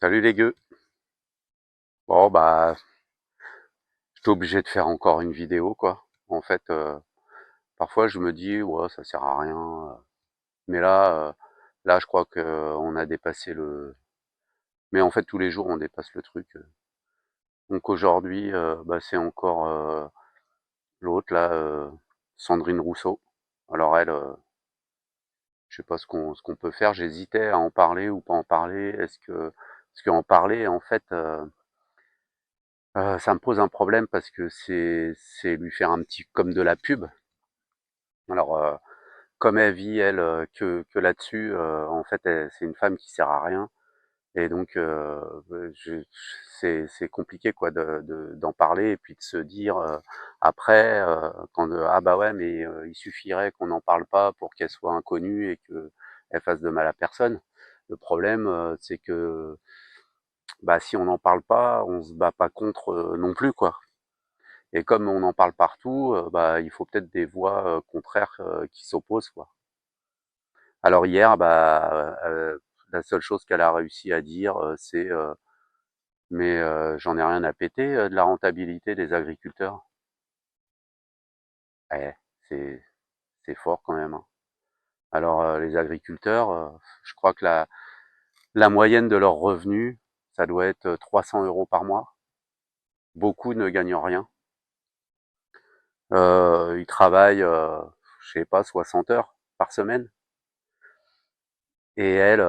Salut les gueux. Bon bah, j'étais obligé de faire encore une vidéo quoi. En fait, parfois je me dis ouais ça sert à rien. Mais là je crois que on a dépassé le. Mais en fait tous les jours on dépasse le truc. Donc aujourd'hui, bah, c'est encore l'autre là, Sandrine Rousseau. Alors elle, je sais pas ce qu'on peut faire. J'hésitais à en parler ou pas en parler. Est-ce qu'en parler en fait. Ça me pose un problème parce que c'est lui faire un petit comme de la pub. Alors, comme elle vit elle, que là-dessus, en fait, c'est une femme qui sert à rien et donc je c'est compliqué quoi d'en parler et puis de se dire, après, quand, «Ah bah ouais, mais il suffirait qu'on n'en parle pas pour qu'elle soit inconnue et qu'elle fasse de mal à personne». Le problème, c'est que, bah, si on n'en parle pas, on se bat pas contre, non plus quoi. Et comme on en parle partout, bah, il faut peut-être des voix, contraires, qui s'opposent, quoi. Alors hier, bah, la seule chose qu'elle a réussi à dire, c'est, «Mais, j'en ai rien à péter, de la rentabilité des agriculteurs». Eh, c'est c'est fort quand même, hein. Alors, les agriculteurs, je crois que la moyenne de leurs revenus, ça doit être, 300 € par mois. Beaucoup ne gagnent rien. Ils travaillent, je sais pas, 60 heures par semaine. Et elle,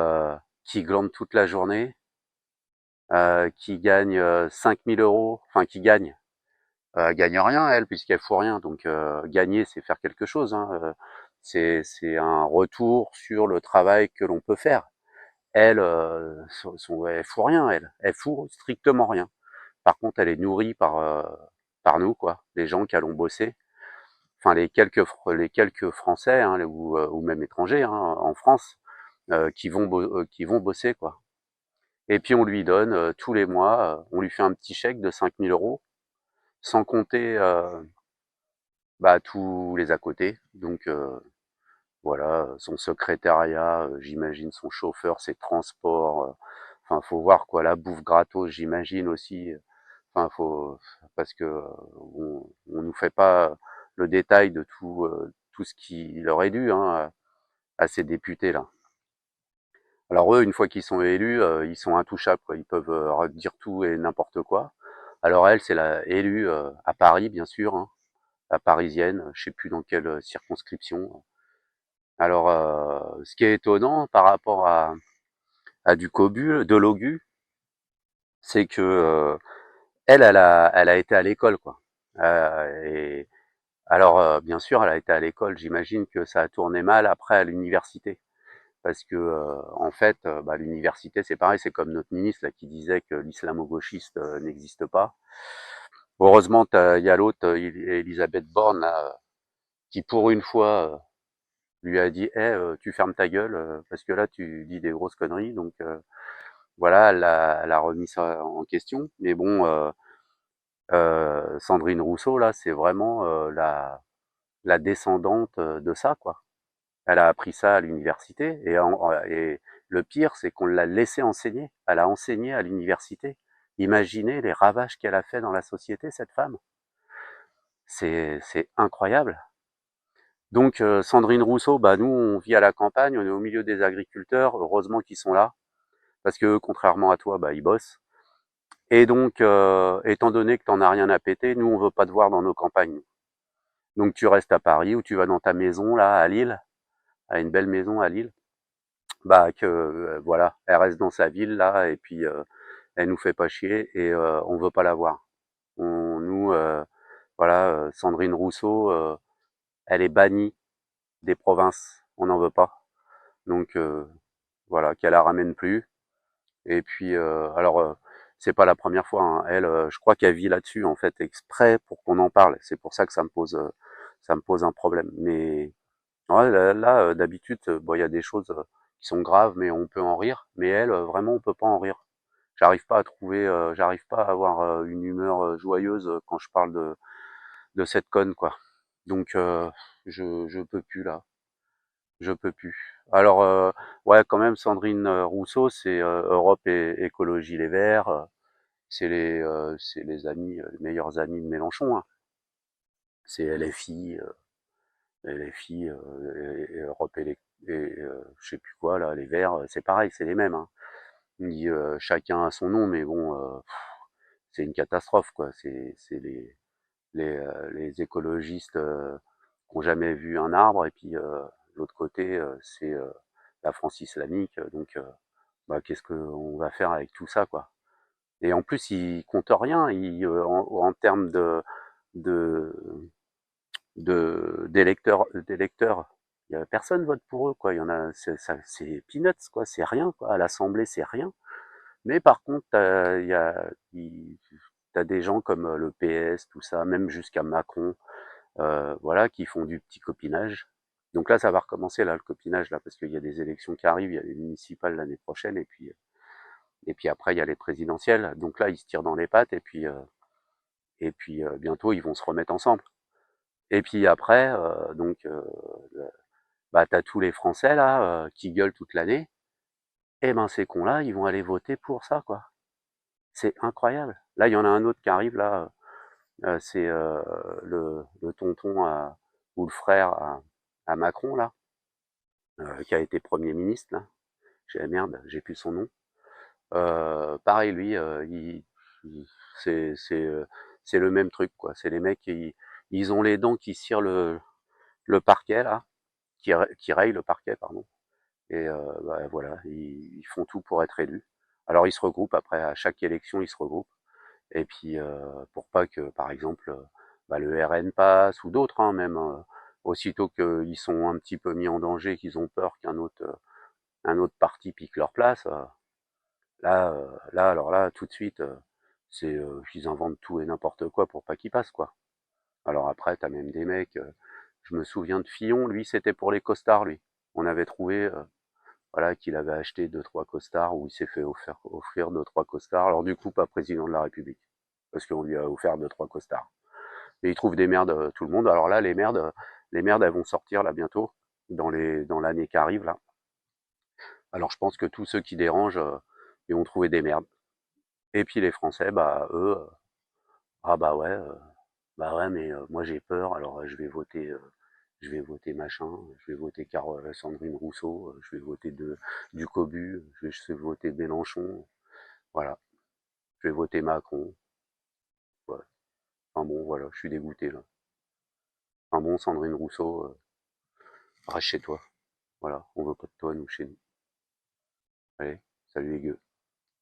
qui glande toute la journée, qui gagne 5 000 €, enfin qui gagne, elle gagne rien elle puisqu'elle fout rien donc gagner c'est faire quelque chose, hein, c'est un retour sur le travail que l'on peut faire. Elle, elle fout rien elle, elle fout strictement rien. Par contre elle est nourrie par nous quoi, les gens qui allons bosser, enfin les quelques Français, hein, ou même étrangers, hein, en France, qui vont bosser quoi. Et puis on lui donne tous les mois, on lui fait un petit chèque de 5 000 €, sans compter bah, tous les à côté. Donc voilà, son secrétariat, j'imagine son chauffeur, ses transports, enfin faut voir quoi, la bouffe gratos, j'imagine aussi. Enfin faut parce que on nous fait pas le détail de tout ce qui leur est dû hein, à ces députés là. Alors eux, une fois qu'ils sont élus, ils sont intouchables, quoi. Ils peuvent dire tout et n'importe quoi. Alors elle, c'est la élue à Paris, bien sûr, hein, la parisienne, je sais plus dans quelle circonscription. Alors, ce qui est étonnant par rapport à du Cobu, de Logu, c'est que elle a été à l'école, quoi. Et alors, bien sûr, elle a été à l'école. J'imagine que ça a tourné mal après à l'université. Parce que en fait, bah, l'université, c'est pareil, c'est comme notre ministre là, qui disait que l'islamo-gauchiste n'existe pas. Heureusement, il y a l'autre, Elisabeth Borne, là, qui pour une fois lui a dit, tu fermes ta gueule, parce que là, tu dis des grosses conneries. Donc voilà, elle a remis ça en question. Mais bon, Sandrine Rousseau, là, c'est vraiment la descendante de ça, quoi. Elle a appris ça à l'université et le pire, c'est qu'on l'a laissé enseigner. Elle a enseigné à l'université. Imaginez les ravages qu'elle a fait dans la société, cette femme. C'est incroyable. Donc Sandrine Rousseau, bah nous on vit à la campagne, on est au milieu des agriculteurs, heureusement qu'ils sont là, parce que contrairement à toi, bah ils bossent. Et donc, étant donné que t'en as rien à péter, nous on veut pas te voir dans nos campagnes. Donc tu restes à Paris ou tu vas dans ta maison là à Lille, à une belle maison à Lille. Bah que voilà, elle reste dans sa ville là et puis elle nous fait pas chier et on veut pas la voir. Nous voilà, Sandrine Rousseau, elle est bannie des provinces, on n'en veut pas. Donc voilà, qu'elle la ramène plus. Et puis alors c'est pas la première fois, hein. Elle, je crois qu'elle vit là-dessus en fait exprès pour qu'on en parle. C'est pour ça que ça me pose un problème. Mais ouais, là, d'habitude, bon, il y a des choses qui sont graves, mais on peut en rire. Mais elle, vraiment, on peut pas en rire. J'arrive pas à avoir une humeur joyeuse quand je parle de cette conne, quoi. Donc, je peux plus là. je peux plus. Alors, ouais, quand même, Sandrine Rousseau, c'est Europe et Écologie Les Verts, c'est les amis, les meilleurs amis de Mélenchon, hein. C'est LFI, et Europe je sais plus quoi, là, les Verts, c'est pareil, c'est les mêmes, hein. Chacun a son nom, mais bon, c'est une catastrophe, quoi. C'est les écologistes qui n'ont jamais vu un arbre, et puis l'autre côté, c'est la France islamique. Donc, bah, qu'est-ce qu'on va faire avec tout ça, quoi? Et en plus, ils comptent rien. En termes de, d'électeurs, personne vote pour eux, quoi. Il y en a, c'est peanuts, quoi. C'est rien, quoi. À l'Assemblée, c'est rien. Mais par contre, t'as des gens comme le PS, tout ça, même jusqu'à Macron, voilà, qui font du petit copinage. Donc là, ça va recommencer, là, le copinage, là, parce qu'il y a des élections qui arrivent, il y a les municipales l'année prochaine, et puis après, il y a les présidentielles. Donc là, ils se tirent dans les pattes, et puis bientôt, ils vont se remettre ensemble. Et puis après, bah, t'as tous les Français, là, qui gueulent toute l'année. Et ben, ces cons-là, ils vont aller voter pour ça, quoi. C'est incroyable. Là, il y en a un autre qui arrive, là, c'est le tonton ou le frère à Macron, là, qui a été Premier ministre, là. Merde, j'ai plus son nom. Pareil, lui, il- c'est c'est euh, c'est le même truc, quoi. C'est les mecs ils ont les dents qui cirent le parquet, là, qui rayent le parquet, pardon. Et bah, voilà, ils font tout pour être élus. Alors ils se regroupent après, à chaque élection, ils se regroupent. Et puis pour pas que, par exemple, bah, le RN passe ou d'autres, hein, même, aussitôt qu'ils sont un petit peu mis en danger, qu'ils ont peur un autre parti pique leur place, là, alors là, tout de suite, ils inventent tout et n'importe quoi pour pas qu'ils passent, quoi. Alors après, t'as même des mecs, je me souviens de Fillon, lui, c'était pour les costards, lui. On avait trouvé, voilà, qu'il avait acheté deux trois costards, ou il s'est fait offrir deux trois costards. Alors du coup, pas président de la République, parce qu'on lui a offert deux trois costards. Et il trouve des merdes, tout le monde. Alors là, les merdes, elles vont sortir là bientôt, dans l'année qui arrive là. Alors je pense que tous ceux qui dérangent, ils vont trouver des merdes. Et puis les Français, bah eux, ah bah ouais, mais moi j'ai peur, alors je vais voter machin, je vais voter Sandrine Rousseau, je vais voter du Cobu, je vais voter Mélenchon, voilà, je vais voter Macron. Ouais. Enfin bon, voilà, je suis dégoûté là. Enfin bon, Sandrine Rousseau, reste chez toi. Voilà, on veut pas de toi, nous, chez nous. Allez, salut les gueux.